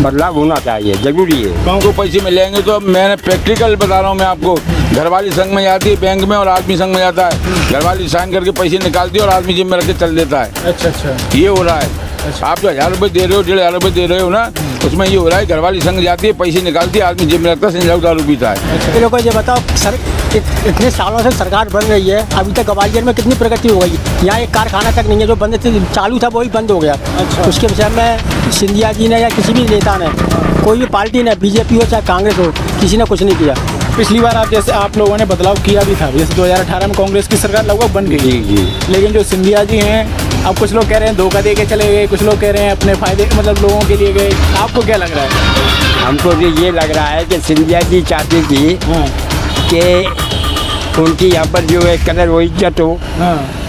बदलाव होना चाहिए, जरूरी है। को पैसे मिलेंगे तो मैंने प्रैक्टिकल बता रहा हूँ मैं आपको। घरवाली संघ में जाती है बैंक में और आदमी संघ में जाता है, घरवाली साइन करके पैसे निकालती है और आदमी जेब में रख के चल देता है। अच्छा, ये हो रहा है। आप जो 1000 रुपये दे रहे हो, 1500 रुपये दे रहे हो ना, उसमें ये हो रहा है घरवाली संघ जाती है, पैसे निकालती है, आदमी जेब में रखता है, संजाऊ दारू पीता है। लोगों को ये बताओ, सर इतने सालों से सरकार बन रही है, अभी तक ग्वालियर में कितनी प्रगति हो गई? यहाँ एक कारखाना तक नहीं है, जो बंद चालू था वही बंद हो गया। उसके विषय में सिंधिया जी ने या किसी भी नेता ने, कोई भी पार्टी ने, बीजेपी हो चाहे कांग्रेस हो, किसी ने कुछ नहीं किया। पिछली बार आप लोगों ने बदलाव किया भी था, जैसे 2018 में कांग्रेस की सरकार लगभग बन गई। जी। लेकिन जो सिंधिया जी हैं, अब कुछ लोग कह रहे हैं धोखा दे के चले गए, कुछ लोग कह रहे हैं अपने फायदे मतलब लोगों के लिए गए। आपको क्या लग रहा है? हमको तो ये लग रहा है कि सिंधिया जी चाहती थी कि उनकी यहाँ पर जो है कदर वो इज्जत हो,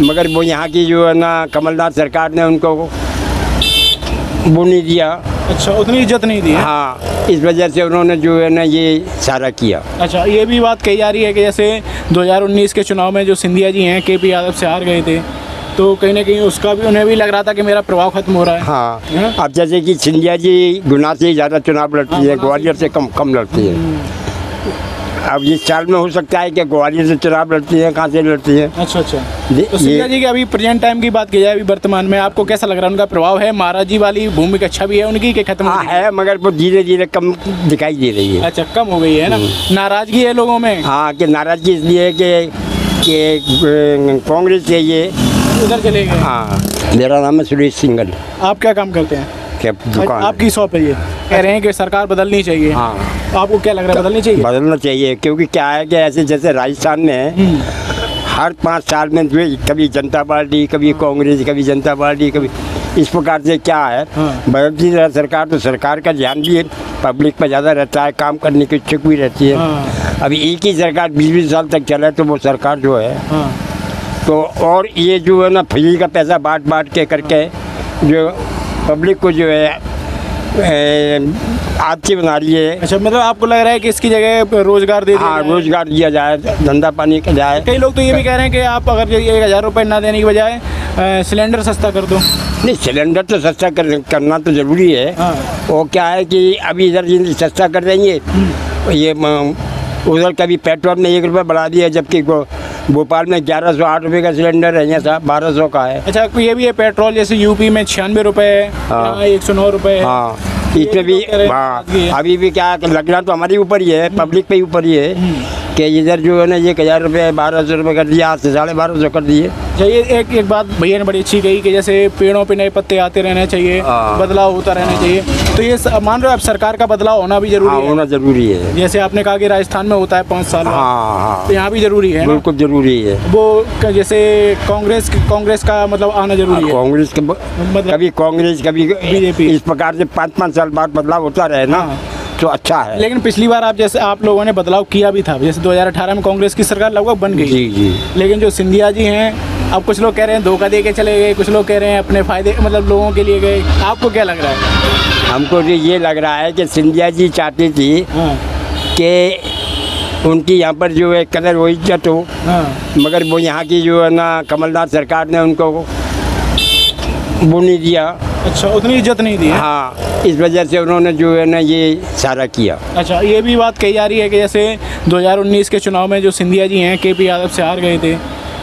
मगर वो यहाँ की जो है ना कमलनाथ सरकार ने उनको वो नहीं दिया। अच्छा, उतनी इज्जत नहीं दी है? हाँ, इस वजह से उन्होंने जो है ना ये सारा किया। अच्छा, ये भी बात कही जा रही है कि जैसे 2019 के चुनाव में जो सिंधिया जी हैं केपी यादव से हार गए थे, तो कहीं ना कहीं उसका भी उन्हें भी लग रहा था कि मेरा प्रभाव खत्म हो रहा है। हाँ, अब जैसे कि सिंधिया जी गुना से ज़्यादा चुनाव लड़ती है, ग्वालियर से कम लड़ती है। अब इस साल में हो सकता है कि ग्वालियर से चुनाव लड़ती है, कहाँ से लड़ती है। अच्छा। तो सिंधिया जी की अभी प्रेजेंट टाइम की बात की जाए, अभी वर्तमान में आपको कैसा लग रहा है? उनका प्रभाव है, महाराज जी वाली भूमिका अच्छा भी है उनकी कि खत्म? हाँ है, मगर वो धीरे धीरे कम दिखाई दे रही है। अच्छा, कम हो गई है ना? नाराजगी है लोगों में? हाँ, कि नाराजगी इसलिए कि कांग्रेस से ये उधर चले गए। हाँ, मेरा नाम है सुरेश सिंगल। आप क्या काम करते हैं? दुकान आपकी शॉप है ये? कह रहे हैं कि सरकार बदलनी चाहिए। हाँ, तो आपको क्या लग रहा है, बदलनी चाहिए? बदलना चाहिए, क्योंकि क्या है कि ऐसे जैसे राजस्थान में हर 5 साल में जो कभी जनता पार्टी, कभी कांग्रेस, कभी जनता पार्टी, कभी इस प्रकार से क्या है बदलती रहा सरकार, तो सरकार का ध्यान भी पब्लिक पर ज़्यादा रहता है, काम करने की इच्छुक भी रहती है। अभी एक ही सरकार 20-20 साल तक चले तो वो सरकार जो है तो, और ये जो है ना फ्री का पैसा बांट के करके जो पब्लिक को जो है आदमी बना रही है। अच्छा, मतलब आपको लग रहा है कि इसकी जगह रोजगार दे दिया जाए? रोजगार दिया जाए, धंधा पानी का जाए। कई लोग तो ये भी कह रहे हैं कि आप अगर 1000 रुपये ना देने की बजाय सिलेंडर सस्ता कर दो। नहीं, सिलेंडर तो सस्ता करना तो ज़रूरी है। वो क्या है कि अभी इधर सस्ता कर देंगे, ये उधर कभी पेट्रोल में 1 रुपये बढ़ा दिया, जबकि भोपाल में 1108 रुपये का सिलेंडर है, यहाँ 1200 का है। अच्छा, ये भी है पेट्रोल, जैसे यूपी में 96 रुपये है, 109 रुपये है। हाँ, इसमें भी अभी भी क्या लगना तो हमारे ऊपर ही है, पब्लिक पे ऊपर ही है कि इधर जो है ना 1000 रुपये 1200 रुपये कर दिया, आज से 1250 कर दिए। चाहिए एक बात भैया ने बड़ी अच्छी कही कि जैसे पेड़ों पे नए पत्ते आते रहने चाहिए, बदलाव होता रहना चाहिए। तो ये मान रहे हो आप, सरकार का बदलाव होना भी जरूरी है? होना जरूरी है। जैसे आपने कहा कि राजस्थान में होता है 5 साल। हाँ, तो यहाँ भी जरूरी है? बिल्कुल जरूरी है। वो जैसे कांग्रेस का मतलब आना जरूरी है? कांग्रेस का मतलब कभी कांग्रेस कभी बीजेपी, इस प्रकार से 5-5 साल बाद बदलाव होता रहे ना तो अच्छा है। लेकिन पिछली बार आप लोगों ने बदलाव किया भी था, जैसे 2018 में कांग्रेस की सरकार लगभग बन गई। जी। लेकिन जो सिंधिया जी हैं, अब कुछ लोग कह रहे हैं धोखा दे के चले गए, कुछ लोग कह रहे हैं अपने फायदे मतलब लोगों के लिए गए। आपको क्या लग रहा है? हमको तो ये लग रहा है कि सिंधिया जी चाहती थी कि उनकी यहाँ पर जो है कदर वो इज्जत हो, मगर वो यहाँ की जो है ना कमलनाथ सरकार ने उनको वो नहीं दिया। अच्छा, उतनी इज्जत नहीं दी है? हाँ, इस वजह से उन्होंने जो है ना ये सारा किया। अच्छा, ये भी बात कही जा रही है कि जैसे 2019 के चुनाव में जो सिंधिया जी हैं केपी यादव से हार गए थे,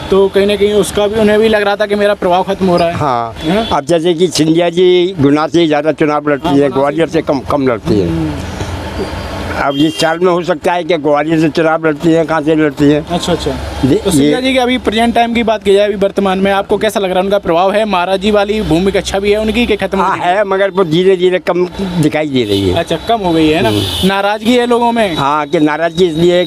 तो कहीं ना कहीं उसका भी उन्हें भी लग रहा था कि मेरा प्रभाव खत्म हो रहा है। हाँ, अब जैसे कि सिंधिया जी गुना से ज़्यादा चुनाव लड़ती है, ग्वालियर से कम लड़ती है। अब इस साल में हो सकता है कि ग्वालियर से चुनाव लड़ती है, कहाँ से लड़ती है। अच्छा। तो सिंधिया जी की अभी प्रेजेंट टाइम की बात की जाए, अभी वर्तमान में आपको कैसा लग रहा है? उनका प्रभाव है, महाराज जी वाली भूमिका अच्छा भी है उनकी कि खत्म? हाँ है, मगर वो धीरे धीरे कम दिखाई दे रही है। अच्छा, कम हो गई है ना? नाराजगी है लोगों में? हाँ, कि नाराजगी इसलिए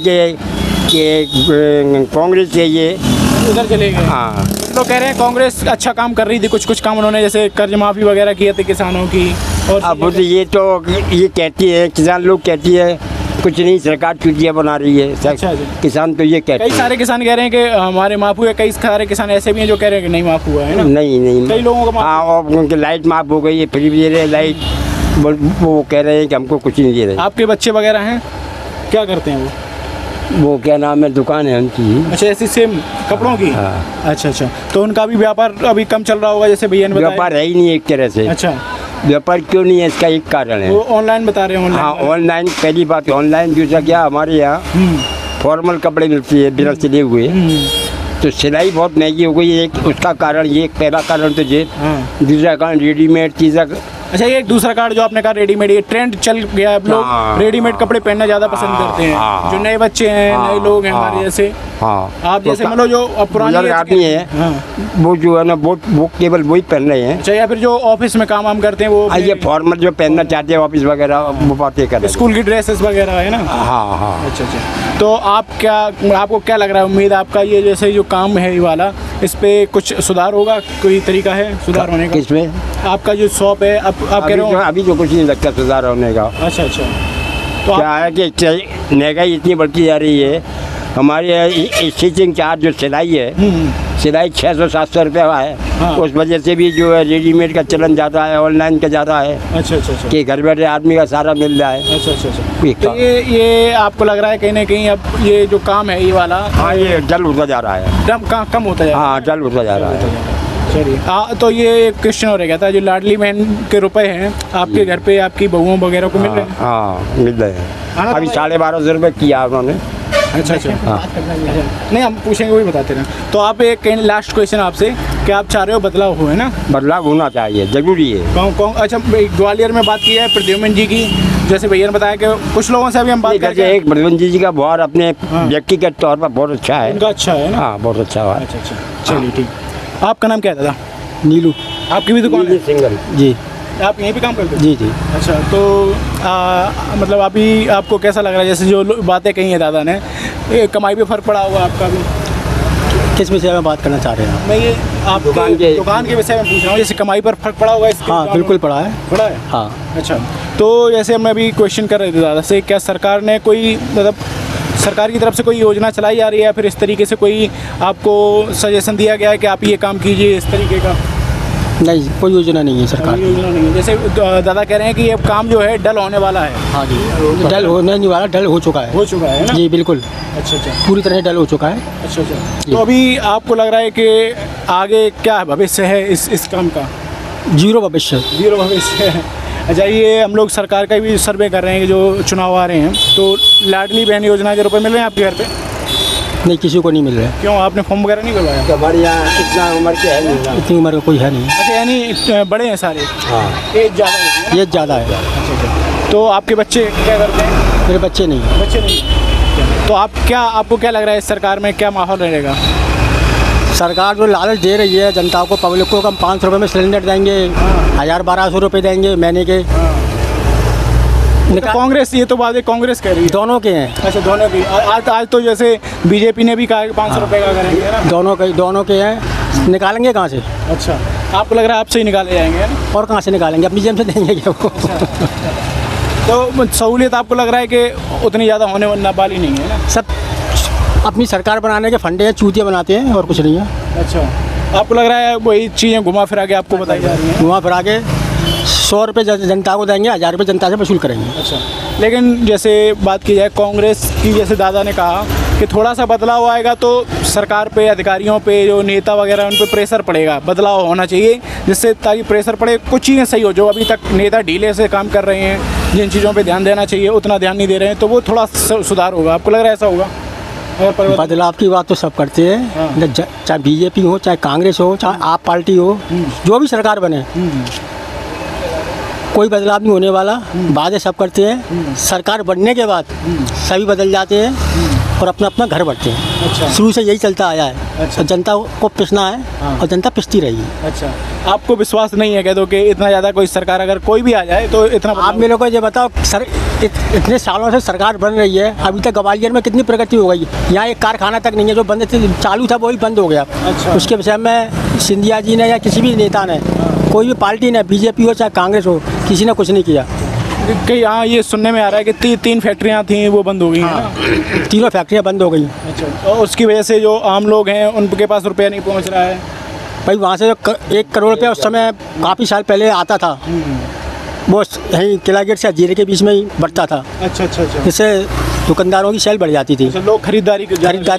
कि कांग्रेस से ये उधर चले गए। हाँ, तो कह रहे हैं कांग्रेस अच्छा काम कर रही थी, कुछ काम उन्होंने जैसे कर्ज माफी वगैरह किए थे किसानों की। और अब तो ये कहती है, किसान लोग कहती है कुछ नहीं, सरकार चुटिया बना रही है। अच्छा जी। किसान तो ये कहते हैं, कई सारे किसान कह रहे हैं कि हमारे माफ हुए, कई सारे किसान ऐसे भी हैं जो कह रहे हैं कि नहीं माफ हुआ है ना? नहीं कई लोगों का हाँ, और उनकी लाइट माफ हो गई है, फ्री दे रहे लाइट, वो कह रहे हैं कि हमको कुछ नहीं दे रहे। आपके बच्चे वगैरह हैं, क्या करते हैं वो क्या नाम है, दुकान है उनकी। अच्छा, ऐसी सेम कपड़ों की? हाँ। अच्छा। तो उनका भी व्यापार अभी कम चल रहा होगा, जैसे भैया ने बताया? व्यापार है ही नहीं एक तरह से। अच्छा, व्यापार क्यों नहीं है, इसका एक कारण है। वो ऑनलाइन बता रहे हैं, हाँ ऑनलाइन। ऑनलाइन, पहली बात ऑनलाइन। दूसरा क्या, हमारे यहाँ फॉर्मल कपड़े मिलती है बिना सिले हुए, तो सिलाई बहुत महंगी हो गई है, एक उसका कारण ये, एक पहला कारण तो ये। दूसरा कारण रेडीमेड, तीसरा अच्छा, ये एक दूसरा कार्ड जो आपने कहा रेडीमेड, ये ट्रेंड चल गया है, अब लोग हाँ। रेडीमेड कपड़े पहनना ज़्यादा पसंद करते हैं। हाँ। जो नए बच्चे हैं, नए लोग हैं हमारे जैसे, हाँ आप जैसे तो मतलब जो अब पुराने बुजुर्ग आदमी है, हाँ। वो जो है ना वो केवल वही पहन रहे हैं। अच्छा, या फिर जो ऑफिस में काम करते हैं वो ये फॉर्मल जो पहनना चाहते हैं ऑफिस वगैरह, वो बातें कर रहे हैं। स्कूल की ड्रेसेस वगैरह है ना। हाँ हाँ। अच्छा अच्छा, तो आपको क्या लग रहा है, उम्मीद आपका ये जैसे जो काम है ये वाला, इस पे कुछ सुधार होगा, कोई तरीका है सुधार होने का? किसमें? आपका जो शॉप है, आप कह रहे हो अभी तो कुछ नहीं लगता सुधार होने का। अच्छा अच्छा, तो क्या है कि महंगाई इतनी बढ़ती जा रही है। हमारे स्टिचिंग चार्ज जो सिलाई है, सिलाई 600-700 रुपये है। हाँ। उस वजह से भी जो है रेडीमेड का चलन ज़्यादा है, ऑनलाइन का ज़्यादा है, अच्छा अच्छा अच्छा, कि घर बैठे आदमी का सारा मिल रहा है। अच्छा अच्छा अच्छा। ठीक तो ये आपको लग रहा है कहीं ना कहीं अब ये जो काम है ये वाला, हाँ ये डल होता जा रहा है। कम होता जाएगा। हाँ डल होता जा रहा है। चलिए, तो ये एक क्वेश्चन हो गया था, जो लाडली बहन के रुपए हैं आपके घर पे आपकी बहुओं वगैरह को मिल रहे हैं? हाँ मिल रहे हाँ, हैं। अभी तो 1250 रुपये किया उन्होंने। अच्छा अच्छा, हाँ। नहीं हम पूछेंगे, वही बताते रहे। तो आप एक कहीं लास्ट क्वेश्चन आपसे, कि आप चाह रहे हो बदलाव हो, है ना? बदलाव होना चाहिए, जरूरी है। कौन अच्छा, ग्वालियर में बात की है प्रद्युमन जी की, जैसे भैया ने बताया कि कुछ लोगों से अभी हम बात करके, एक प्रद्युमन जी का बहुत अपने व्यक्तिगत तौर पर बहुत अच्छा है। उनका अच्छा है ना? हाँ बहुत अच्छा हुआ। अच्छा अच्छा, चलिए ठीक। आपका नाम क्या था? नीलू। आपकी भी दुकान है? सिंगल जी आप यहीं पे काम करते हो? जी जी। अच्छा, तो मतलब अभी आपको कैसा लग रहा है, जैसे जो बातें कही है दादा ने, ये कमाई पे फर्क पड़ा होगा आपका भी? किस विषय में बात करना चाह रहे हैं आप? मैं ये आप दुकान के विषय में पूछ रहा हूँ, जैसे कमाई पर फर्क पड़ा होगा इसके? हाँ बिल्कुल पड़ा है। पड़ा है? हाँ। अच्छा, तो जैसे हम अभी क्वेश्चन कर रहे थे दादा से, क्या सरकार ने कोई मतलब सरकार की तरफ से कोई योजना चलाई जा रही है, या फिर इस तरीके से कोई आपको सजेशन दिया गया है कि आप ये काम कीजिए इस तरीके का? नहीं, कोई योजना नहीं है सरकार की। योजना नहीं है, जैसे दादा कह रहे हैं कि ये काम जो है डल होने वाला है। हाँ जी, डल होने नहीं वाला, डल हो चुका है। हो चुका है ना? जी बिल्कुल, अच्छा अच्छा पूरी तरह डल हो चुका है। अच्छा अच्छा, तो अभी आपको लग रहा है कि आगे क्या भविष्य है इस काम का? जीरो भविष्य। जीरो भविष्य है। अच्छा, ये हम लोग सरकार का भी सर्वे कर रहे हैं कि जो चुनाव आ रहे हैं, तो लाडली बहन योजना के रुपए मिल रहे हैं आपके घर पे? नहीं, किसी को नहीं मिल रहा है। क्यों, आपने फॉर्म वगैरह नहीं भरवाया? हमारे यहाँ इतना उम्र के है नहीं। इतनी उम्र का कोई है नहीं। अच्छा, यानी बड़े हैं सारे? हाँ एज ज़्यादा है? ये ज़्यादा है। अच्छा अच्छा, तो आपके बच्चे क्या करते हैं? मेरे बच्चे नहीं। बच्चे नहीं। तो आपको क्या लग रहा है इस सरकार में क्या माहौल रहेगा? सरकार जो लालच दे रही है जनता को, पब्लिक को, हम 500 रुपये में सिलेंडर देंगे, 1000-1200 रुपये देंगे महीने के। तो कांग्रेस, ये तो बात है कांग्रेस कह रही है। दोनों के हैं। अच्छा, दोनों की। आज तो जैसे बीजेपी ने भी कहा कि 500 रुपये का करेंगे, है ना? दोनों के हैं। निकालेंगे कहाँ से? अच्छा, आपको लग रहा है आपसे ही निकाले जाएंगे, है ना? और कहाँ से निकालेंगे? अपनी जेब से देंगे क्या वो? तो सहूलियत आपको लग रहा है कि उतनी ज़्यादा होने वाली नहीं है ना? सब अपनी सरकार बनाने के फंडे हैं, चूतिया बनाते हैं और कुछ नहीं है। अच्छा, आपको लग रहा है वही चीज़ें घुमा फिरा के आपको बताई जा रही हैं? वहाँ फिर आगे 100 रुपये जनता को देंगे, 1000 रुपये जनता से वसूल करेंगे। अच्छा, लेकिन जैसे बात की जाए कांग्रेस की, जैसे दादा ने कहा कि थोड़ा सा बदलाव आएगा तो सरकार पे, अधिकारियों पे, जो नेता वगैरह उन पे प्रेशर पड़ेगा, बदलाव होना चाहिए, जिससे ताकि प्रेशर पड़े, कुछ चीज़ें सही हो। जो अभी तक नेता ढीले से काम कर रहे हैं, जिन चीज़ों पे ध्यान देना चाहिए उतना ध्यान नहीं दे रहे हैं, तो वो थोड़ा सुधार होगा। आपको लग रहा है ऐसा होगा? बदलाव की बात तो सब करते हैं, हाँ। चाहे बीजेपी हो, चाहे कांग्रेस हो, चाहे आप पार्टी हो, जो भी सरकार बने, कोई बदलाव नहीं होने वाला। वादे सब करते हैं, सरकार बनने के बाद सभी बदल जाते हैं और अपना अपना घर बढ़ते हैं। अच्छा, शुरू से यही चलता आया है। अच्छा। तो जनता को पिसना है, हाँ। और जनता पिसती रही। अच्छा, आपको विश्वास नहीं है, कह दो कि इतना ज़्यादा कोई सरकार अगर कोई भी आ जाए तो इतना आप मेरे को ये बताओ, सर इतने सालों से सरकार बन रही है, अभी तक ग्वालियर में कितनी प्रगति हो गई? यहाँ एक कारखाना तक नहीं है, जो बंद चालू था वही बंद हो गया। अच्छा। उसके विषय में सिंधिया जी ने या किसी भी नेता ने, कोई भी पार्टी ने, बीजेपी हो चाहे कांग्रेस हो, किसी ने कुछ नहीं किया। कि यहाँ ये सुनने में आ रहा है कि तीन फैक्ट्रियाँ थीं वो बंद हो गई हैं ना? तीनों फैक्ट्रियाँ बंद हो गई। अच्छा, और उसकी वजह से जो आम लोग हैं उनके पास रुपया नहीं पहुँच रहा है? भाई वहाँ से 1 करोड़ रुपया उस समय काफ़ी साल पहले आता था, वो यहीं किला गेट से जीरे के बीच में ही बढ़ता था। अच्छा अच्छा अच्छा, जिससे दुकानदारों की सेल बढ़ जाती थी। अच्छा, लोग खरीदारी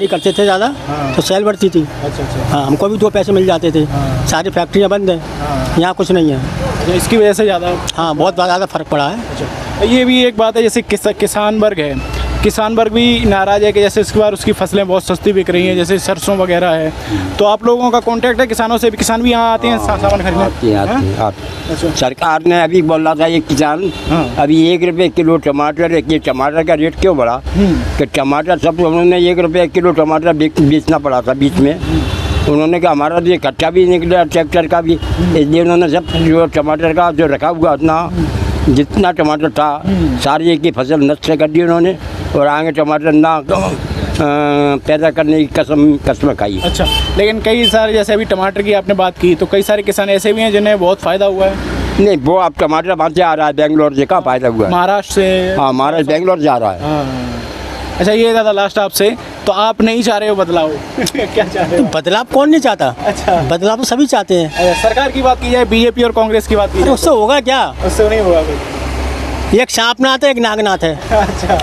करते थे ज़्यादा, हाँ। तो सेल बढ़ती थी। अच्छा अच्छा, हाँ, हमको भी 2 पैसे मिल जाते थे। हाँ। सारी फैक्ट्रियाँ बंद हैं, हाँ। यहाँ कुछ नहीं है। इसकी वजह से ज़्यादा। हाँ, बहुत ज़्यादा फर्क पड़ा है। ये भी एक बात है, जैसे किसान वर्ग है, किसान वर्ग भी नाराज़ है कि जैसे इसके बार उसकी फसलें बहुत सस्ती बिक रही हैं, जैसे सरसों वगैरह है। तो आप लोगों का कांटेक्ट है किसानों से भी? किसान भी यहाँ आते हैं सामान खरीदने? अच्छा। सरकार ने अभी बोल रहा था ये किसान अभी 1 रुपये किलो टमाटर है कि टमाटर का रेट क्यों बढ़ा कि टमाटर सब उन्होंने 1 रुपये किलो टमाटर बेचना पड़ा था बीच में। उन्होंने कहा हमारा जो कच्चा भी निकला ट्रैक्टर का भी, इसलिए उन्होंने सब जो टमाटर का जो रखा हुआ अपना जितना टमाटर था सारी की फसल नष्ट कर दी उन्होंने, और आगे टमाटर ना पैदा करने की कसम खाई। अच्छा, लेकिन कई सारे जैसे अभी टमाटर की आपने बात की, तो कई सारे किसान ऐसे भी हैं जिन्हें बहुत फ़ायदा हुआ है। नहीं, वो अब टमाटर वहाँ से आ रहा है बेंगलोर से, कहाँ फ़ायदा हुआ है? महाराष्ट्र से। हाँ, महाराष्ट्र बेंगलोर से आ रहा है। अच्छा, ये दादा लास्ट आपसे, तो आप नहीं चाह रहे हो बदलाव? क्या चाह रहे हो? बदलाव कौन नहीं चाहता? अच्छा, बदलाव तो सभी चाहते हैं। अच्छा, सरकार की बात की जाए, बीजेपी और कांग्रेस की बात की अरे जाए, उससे होगा क्या? उससे नहीं होगा कुछ। एक सांपनाथ है, एक नागनाथ है। अच्छा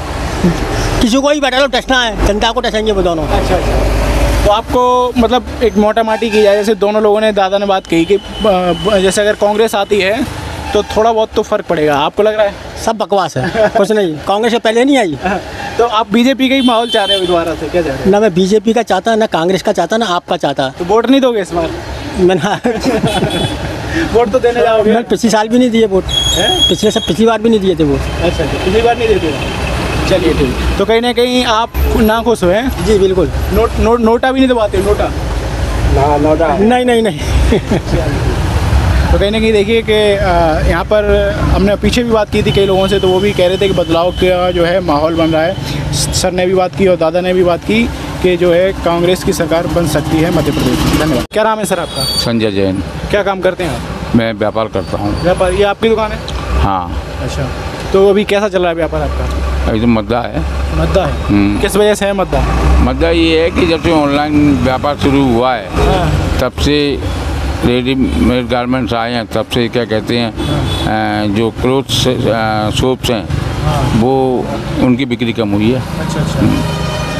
किसी को ही बैठा लो टचना है, जनता को टचेंगे वो दोनों। अच्छा अच्छा। तो आपको मतलब एक मोटा माटी की जाए, जैसे दोनों लोगों ने, दादा ने बात कही कि जैसे अगर कांग्रेस आती है तो थोड़ा बहुत तो फर्क पड़ेगा, आपको लग रहा है? सब बकवास है, कुछ नहीं। कांग्रेस से पहले नहीं आई। तो आप बीजेपी का ही माहौल चाह रहे हो दोबारा से? क्या चाह रहे हो? ना मैं बीजेपी का चाहता, ना कांग्रेस का चाहता, ना आपका चाहता। तो वोट नहीं दोगे इस बार? मैंने वोट तो देने जाओगे? मैंने पिछले साल भी नहीं दिए वोट। पिछली बार भी नहीं दिए थे वोट। अच्छा, पिछली बार नहीं देते? चलिए ठीक। तो कहीं ना कहीं आप ना खुश हुए? जी बिल्कुल। नोटा भी नहीं दबाते? नोटा नोटा नहीं। तो कहीं ना कहीं देखिए कि यहाँ पर हमने पीछे भी बात की थी कई लोगों से, तो वो भी कह रहे थे कि बदलाव का जो है माहौल बन रहा है। सर ने भी बात की और दादा ने भी बात की कि जो है कांग्रेस की सरकार बन सकती है मध्य प्रदेश में। धन्यवाद। क्या नाम है सर आपका? संजय जैन। क्या काम करते हैं आप? मैं व्यापार करता हूँ। व्यापार? ये आपकी दुकान है? हाँ। अच्छा, तो अभी कैसा चल रहा है व्यापार आपका? अभी तो मद्दा है। मद्दा है? किस वजह से है मद्दा? मद्दा ये है कि जब से ऑनलाइन व्यापार शुरू हुआ है तब से रेडीमेड गारमेंट्स आए हैं, तब से क्या कहते हैं जो क्लोथ्स शॉप्स हैं वो उनकी बिक्री कम हुई है। अच्छा।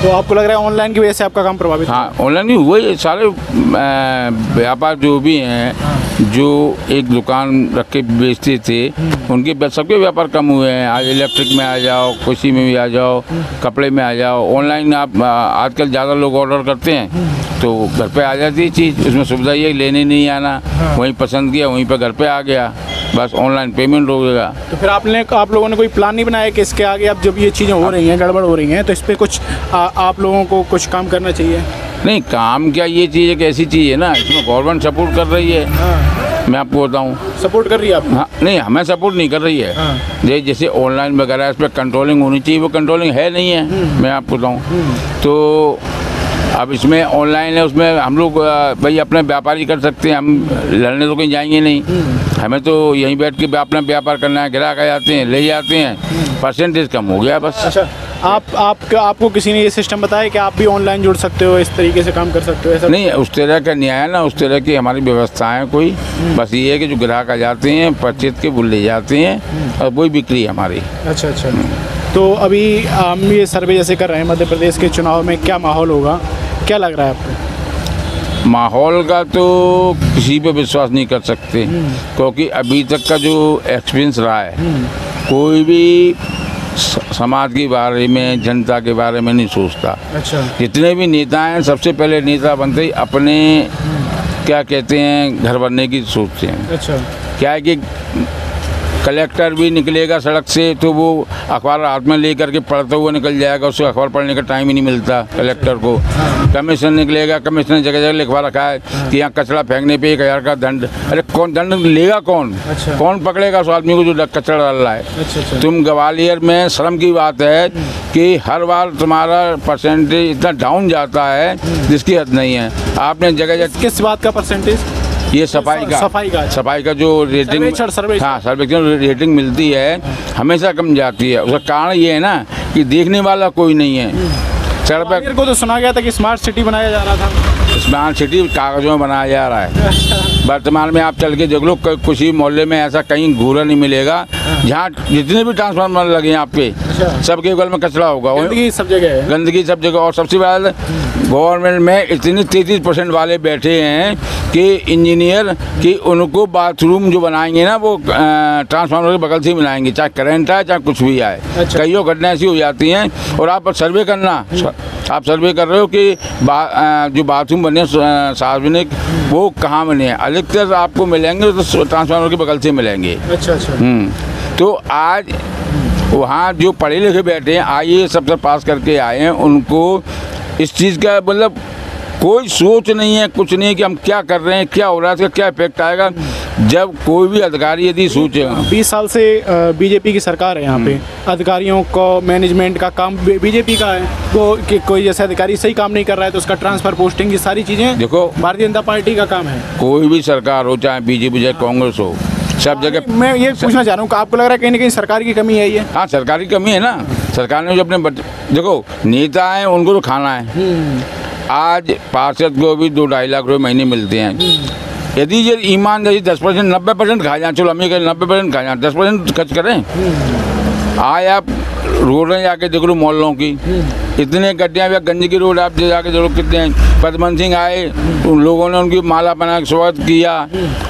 तो आपको लग रहा है ऑनलाइन की वजह से आपका काम प्रभावित? हाँ, ऑनलाइन भी हुआ है। सारे व्यापार जो भी हैं, जो एक दुकान रख के बेचते थे उनके सबके व्यापार कम हुए हैं। आज इलेक्ट्रिक में आ जाओ, कृषि में भी आ जाओ, कपड़े में आ जाओ, ऑनलाइन आप आजकल ज़्यादा लोग ऑर्डर करते हैं तो घर पे आ जाती है चीज़। उसमें सुविधा ये लेने नहीं आना, वहीं पसंद किया वहीं पर घर पे आ गया, बस ऑनलाइन पेमेंट हो गया। तो फिर आप लोगों ने कोई प्लान नहीं बनाया कि इसके आगे अब जब ये चीज़ें हो रही हैं, गड़बड़ हो रही हैं, तो इस पर कुछ आप लोगों को कुछ काम करना चाहिए? नहीं, काम क्या, ये चीज़ एक ऐसी चीज़ है ना, इसमें गवर्नमेंट सपोर्ट कर रही है। मैं आपको बताऊँ, सपोर्ट कर रही है आप? हाँ, नहीं, हमें सपोर्ट नहीं कर रही है। जैसे ऑनलाइन वगैरह इस पर कंट्रोलिंग होनी चाहिए, वो कंट्रोलिंग है नहीं है। मैं आपको बताऊँ तो अब इसमें ऑनलाइन है, उसमें हम लोग भाई अपने व्यापारी कर सकते हैं, हम लड़ने तो कहीं जाएंगे नहीं। हमें तो यहीं बैठ के अपना व्यापार करना है, ग्राहक आ जाते हैं ले जाते हैं, परसेंटेज कम हो गया बस। अच्छा, आपको किसी ने ये सिस्टम बताया कि आप भी ऑनलाइन जुड़ सकते हो, इस तरीके से काम कर सकते हो? ऐसा नहीं, उस तरह का नहीं आया ना, उस तरह की हमारी व्यवस्था है कोई। बस ये है कि जो ग्राहक आ जाते हैं परचेज के वो ले जाते हैं और वही बिक्री है हमारी। अच्छा। तो अभी हम ये सर्वे जैसे कर रहे हैं मध्य प्रदेश के चुनाव में, क्या माहौल होगा, क्या लग रहा है आपको? माहौल का तो किसी पे विश्वास नहीं कर सकते, क्योंकि अभी तक का जो एक्सपीरियंस रहा है, कोई भी समाज के बारे में, जनता के बारे में नहीं सोचता। अच्छा। जितने भी नेता हैं, सबसे पहले नेता बनते ही अपने क्या कहते हैं घर बनने की सोचते हैं। अच्छा। क्या है कि कलेक्टर भी निकलेगा सड़क से तो वो अखबार हाथ में लेकर के पढ़ते हुए निकल जाएगा, उससे अखबार पढ़ने का टाइम ही नहीं मिलता कलेक्टर को। कमिश्नर निकलेगा, कमिश्नर जगह जगह लिखवा रखा है कि यहाँ कचरा फेंकने पे 1000 का दंड। अरे कौन दंड लेगा? कौन? अच्छा। कौन पकड़ेगा उस आदमी को जो कचरा डाल रहा है? अच्छा। तुम ग्वालियर में शर्म की बात है कि हर बार तुम्हारा परसेंटेज इतना डाउन जाता है जिसकी हद नहीं है। आपने जगह जगह किस बात का परसेंटेज? ये सफाई का जो रेटिंग, हाँ, सर्वेक्षण रेटिंग मिलती है हमेशा कम जाती है। उसका कारण ये है ना कि देखने वाला कोई नहीं है। सड़क को तो सुना गया था कि स्मार्ट सिटी बनाया जा रहा था। स्मार्ट सिटी कागजों में बनाया जा रहा है। वर्तमान में आप चल के देख लो, कुछ ही मोहल्ले में ऐसा कहीं घूरा नहीं मिलेगा जहाँ जितने भी ट्रांसफार्मर लगे यहाँ पे सबके बगल में कचरा होगा। गंदगी सब जगह है। गंदगी सब जगह। और सबसे बड़ा गवर्नमेंट में इतने 33% वाले बैठे हैं कि इंजीनियर कि उनको बाथरूम जो बनाएंगे ना वो ट्रांसफार्मर के बगल से मिलाएंगे, चाहे करंट आए चाहे कुछ भी आए। अच्छा। कई घटनाएं ऐसी हो जाती हैं। और आप सर्वे करना, आप सर्वे कर रहे हो कि जो बाथरूम बने सार्वजनिक वो कहाँ बने हैं, अधिकतर आपको मिलेंगे तो ट्रांसफार्मर के बगल से मिलेंगे। अच्छा अच्छा। तो आज वहाँ जो पढ़े लिखे बैठे हैं, IAS सब पास करके आए हैं, उनको इस चीज़ का मतलब कोई सोच नहीं है, कुछ नहीं कि हम क्या कर रहे हैं, क्या हो रहा है, इसका क्या इफेक्ट आएगा। जब कोई भी अधिकारी यदि सोचे, 20 साल से बीजेपी की सरकार है यहाँ पे, अधिकारियों को मैनेजमेंट का काम बीजेपी का है, वो कि कोई जैसे अधिकारी सही काम नहीं कर रहा है तो उसका ट्रांसफ़र, पोस्टिंग, ये सारी चीज़ें देखो भारतीय जनता पार्टी का काम है। कोई भी सरकार हो, चाहे बीजेपी चाहे कांग्रेस हो, सब जगह। मैं ये पूछना चाह रहा हूँ कि आपको लग रहा है कहीं ना कहीं सरकार की कमी है ये? हाँ, सरकारी कमी है ना। सरकार ने जो अपने देखो नेता हैं उनको तो खाना है। आज पार्षद को भी 2-2.5 लाख रुपये महीने मिलते हैं। यदि ये ईमानदारी 10%, 90% खा जाए, चलो हम ये कहें 90% खा जाए, 10% खर्च करें। आज आप रोडें जाके देख लो मोहल्लों की, इतने गड्ढे हैं, गंज की रोड आप जाके देखो कितने हैं। पद्मन सिंह आए, उन लोगों ने उनकी माला बना के स्वागत किया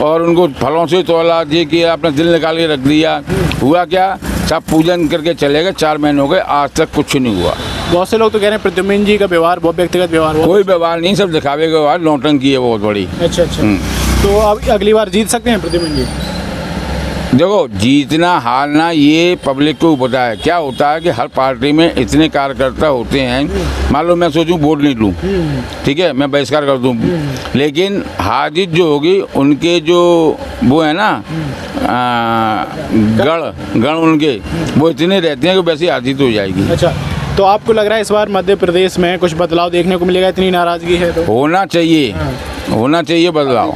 और उनको फलों से तोला, ये किया, अपना दिल निकाल के रख दिया। हुआ क्या, सब पूजन करके चले गए, 4 महीने हो गए, आज तक कुछ नहीं हुआ। बहुत से लोग तो कह रहे हैं प्रद्युम्न जी का व्यवहार बहुत व्यक्तिगत व्यवहार, कोई व्यवहार नहीं, सब दिखावे का व्यवहार, नौटंकी है बहुत बड़ी। अच्छा अच्छा। तो अब अगली बार जीत सकते हैं प्रद्युम्न जी? देखो, जीतना हारना ये पब्लिक को पता है। क्या होता है कि हर पार्टी में इतने कार्यकर्ता होते हैं, मान लो मैं सोचूं वोट नहीं लूँ, ठीक है, मैं बहिष्कार कर दूँ, लेकिन हार जीत जो होगी उनके जो वो है ना गण उनके वो इतने रहते हैं कि वैसे हार जीत हो जाएगी। अच्छा, तो आपको लग रहा है इस बार मध्य प्रदेश में कुछ बदलाव देखने को मिलेगा? इतनी नाराजगी है तो होना चाहिए, होना चाहिए बदलाव।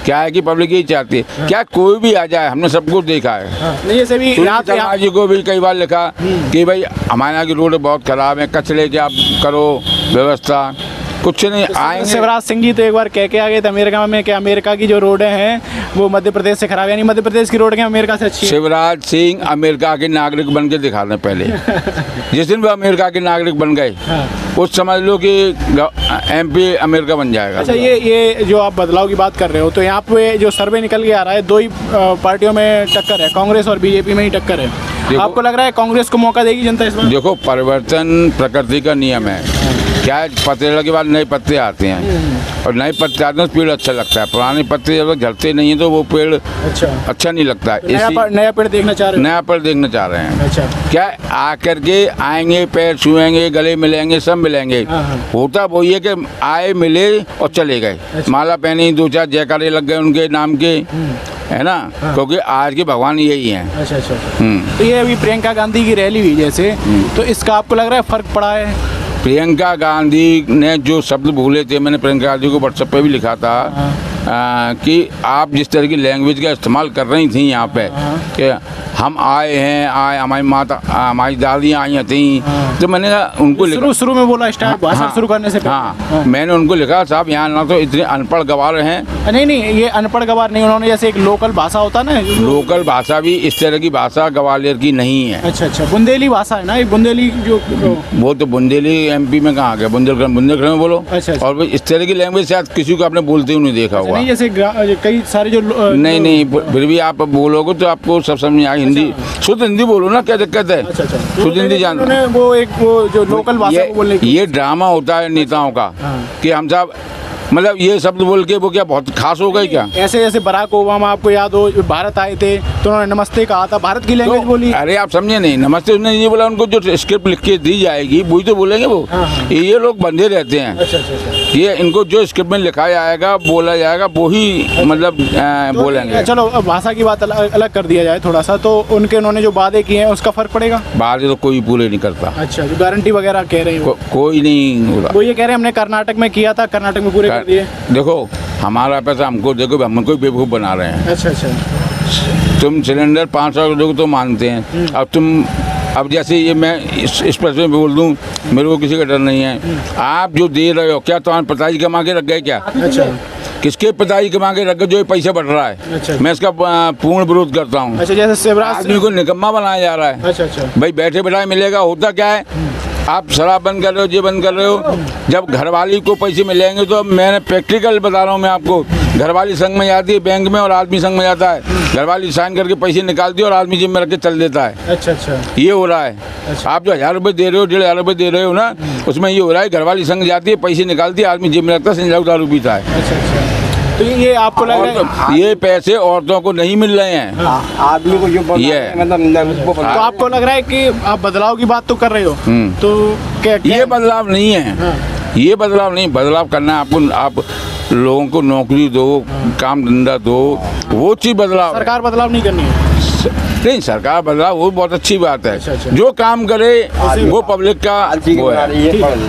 क्या है कि पब्लिक यही चाहती है। क्या कोई भी आ जाए, हमने सबको देखा है। नहीं, जैसे भी समाज जी को भी कई बार लिखा कि भाई हमारे यहाँ की रोड बहुत खराब है, कचरे की आप करो व्यवस्था, कुछ नहीं आएंगे। शिवराज सिंह जी तो एक बार कह के आ गए थे अमेरिका में कि अमेरिका की जो रोडें हैं वो मध्य प्रदेश से खराब है, यानी मध्य प्रदेश की रोडें अमेरिका से अच्छी है। शिवराज सिंह अमेरिका के नागरिक बन के दिखा दें पहले। जिस दिन वो अमेरिका के नागरिक बन गए, उस समझ लो कि MP अमेरिका बन जाएगा। अच्छा, ये जो आप बदलाव की बात कर रहे हो, तो यहाँ पे जो सर्वे निकल के आ रहा है, 2 ही पार्टियों में टक्कर है, कांग्रेस और बीजेपी में ही टक्कर है। आपको लग रहा है कांग्रेस को मौका देगी जनता इस बार? देखो, परिवर्तन प्रकृति का नियम है। क्या है, पतेड़े के बाद नए पत्ते आते हैं और नए पत्ते आते हैं तो पेड़ अच्छा लगता है। पुराने पत्ते जब तक झड़ते नहीं है तो वो पेड़ अच्छा नहीं लगता है। नया पेड़ देखना चाह रहे हैं? नया पेड़ देखना चाह रहे हैं। अच्छा, क्या आकर के आएंगे, पैर छुएंगे, गले मिलेंगे, सब मिलेंगे। होता वही है कि आए, मिले और चले गए। माला पहनी, 2-4 जयकारे लग गए उनके नाम के, है ना, क्योंकि आज के भगवान यही हैं। अच्छा अच्छा। तो ये अभी प्रियंका गांधी की रैली हुई जैसे, तो इसका आपको लग रहा है फर्क पड़ा है? प्रियंका गांधी ने जो शब्द भूले थे, मैंने प्रियंका गांधी को व्हाट्सएप पे भी लिखा था कि आप जिस तरह की लैंग्वेज का इस्तेमाल कर रही थी यहाँ पे कि हम आए हैं, हमारी माता, हमारी दादियाँ आई थी, तो मैंने उनको लिखा, शुरू में बोला स्टार्ट भाषण शुरू करने से पहले। हाँ, मैंने उनको लिखा, साहब यहाँ ना तो इतने अनपढ़ गवार हैं। नहीं, ये अनपढ़ गवार नहीं, उन्होंने जैसे एक लोकल भाषा होता है ना, लोकल भाषा भी इस तरह की भाषा ग्वालियर की नहीं है। अच्छा अच्छा, बुंदेली भाषा है ना, ये बुंदेली जो वो तो बुंदेली MP में कहाँ गया, बुंदेलखंड में बोलो। अच्छा। और इस तरह की लैंग्वेज शायद किसी को आपने बोलते हुए नहीं देखा होगा। नहीं, जैसे कई सारे जो नहीं, फिर भी आप बोलोगे तो आपको सब समझ आए। हिंदी शुद्ध हिंदी बोलो ना, क्या दिक्कत है? अच्छा अच्छा, शुद्ध हिंदी जानते हैं। वो जो लोकल भाषा बोलने की, ये ड्रामा होता है नेताओं का कि हम साहब मतलब ये शब्द बोल के वो क्या बहुत खास हो गए क्या? ऐसे जैसे बराक ओबामा आपको याद हो, भारत आए थे तो उन्होंने नमस्ते कहा था, भारत की लैंग्वेज बोली। अरे आप समझे नहीं, नमस्ते उसने ये बोला, उनको जो स्क्रिप्ट लिख के दी जाएगी वही तो बोलेंगे वो। ये लोग बंधे रहते हैं। अच्छा अच्छा। ये इनको जो स्क्रिप्ट में लिखा जाएगा, बोला जाएगा, वही मतलब बोलेंगे। चलो, भाषा की बात अलग कर दिया जाए थोड़ा सा, तो उन्होंने जो वादे किए हैं उसका फर्क पड़ेगा? वादे तो कोई पूरे नहीं करता। अच्छा, जो गारंटी वगैरह कह रहे हैं कोई नहीं बोला। वो ये कह रहे हैं हमने कर्नाटक में किया था, कर्नाटक में पूरे कर दिए। देखो, हमारा पैसा हमको देखो, हमको बेवकूफ़ बना रहे हैं। अच्छा अच्छा। तुम सिलेंडर 500 रुपये तो मानते हैं, अब जैसे ये मैं इस प्रश्न में बोल दूं, मेरे को किसी का डर नहीं है। आप जो दे रहे हो, क्या तुम्हारे पिताजी कमा के रख गए क्या? अच्छा, किसके पिताजी कमा के रख गए जो ये पैसा बढ़ रहा है? अच्छा। मैं इसका पूर्ण विरोध करता हूँ। अच्छा, जैसे शिवराज आदमी को निकम्मा बनाया जा रहा है। अच्छा अच्छा। भाई बैठे बैठाए मिलेगा, होता क्या है आप शराब बंद कर रहे हो, ये बंद कर रहे हो। जब घरवाली को पैसे मिलेंगे तो मैंने प्रैक्टिकल बता रहा हूँ मैं आपको, घरवाली संग में जाती है बैंक में और आदमी संग में जाता है। घरवाली साइन करके पैसे निकालती है और आदमी जेब में रख के चल देता है। अच्छा अच्छा। ये हो रहा है। आप जो 1000 रुपये दे रहे हो, 1500 रुपये दे रहे हो ना, उसमें ये हो रहा है घरवाली संग जाती है, पैसे निकालती है, आदमी जेब में रखता है, संजाऊ दारू पीता है। अच्छा अच्छा। तो ये आपको लग रहा है ये पैसे औरतों को नहीं मिल रहे हैं। आदमी को जो ये तो आपको लग रहा है कि आप बदलाव की बात तो कर रहे हो, तो क्या ये बदलाव नहीं है। ये बदलाव नहीं, बदलाव करना है आपको। आप लोगों को नौकरी दो, काम धंधा दो, वो चीज़ बदलाव। सरकार बदलाव नहीं करनी है? नहीं, सरकार बदलाव वो बहुत अच्छी बात है। अच्छा, अच्छा। जो काम करे वो पब्लिक का वो है।